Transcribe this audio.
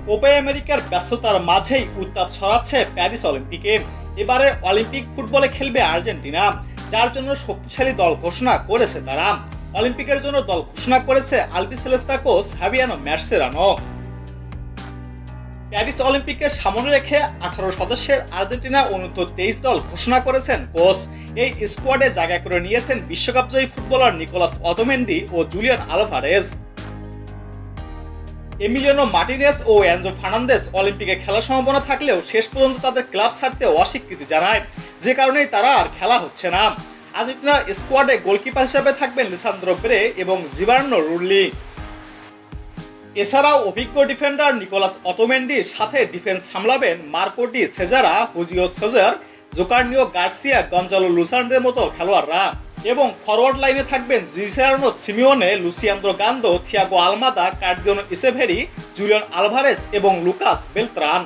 Copa আমেরিকার ব্যস্ততার মাঝেই উত্তাপ ছড়াচ্ছে প্যারিস অলিম্পিকে। এবারে অলিম্পিক ফুটবলে খেলবে আর্জেন্টিনা, যার জন্য শক্তিশালী দল ঘোষণা করেছে তারা। অলিম্পিকের জন্য দল ঘোষণা করেছে আলবিসেলেস্তা কোচ হাবিয়ানো ম্যাসচেরানো। প্যারিস অলিম্পিককে সামনে রেখে 18 সদস্যের আর্জেন্টিনা অনূর্ধ্ব-23 দল ঘোষণা করেছেন কোচ। এই স্কোয়াডে জায়গা করে নিয়েছেন বিশ্বকাপজয়ী ফুটবলার নিকোলাস অতমেন্দি ও জুলিয়ান আলভারেজ। এমিলিয়ানো মার্টিনেজ ও এনজো ফার্নান্দেজ অলিম্পিকে খেলার সম্ভাবনা থাকলেও শেষ পর্যন্ত তাদের ক্লাব ছাড়তে অস্বীকৃতি জানায়, যে কারণেই তারা আর খেলা হচ্ছে না। আর্জেন্টিনার স্কোয়াডে গোলকিপার হিসেবে থাকবেন লিসান্দ্রো পেরে এবং জিবার্নো রুল্লি। এছাড়াও অভিজ্ঞ ডিফেন্ডার নিকোলাস অতমেন্ডির সাথে ডিফেন্স সামলাবেন মার্কো ডি সেজারা, হুজিও সেজার, জোকার্নিও গার্সিয়া, গঞ্জালো লুসান্ডের মতো খেলোয়াড়রা। এবং ফরওয়ার্ড লাইনে থাকবেন Giuliano Simeone, Luciano Gondou, Thiago Almada, Claudio Echeverri, Julian Alvarez এবং লুকাস বেলত্রান।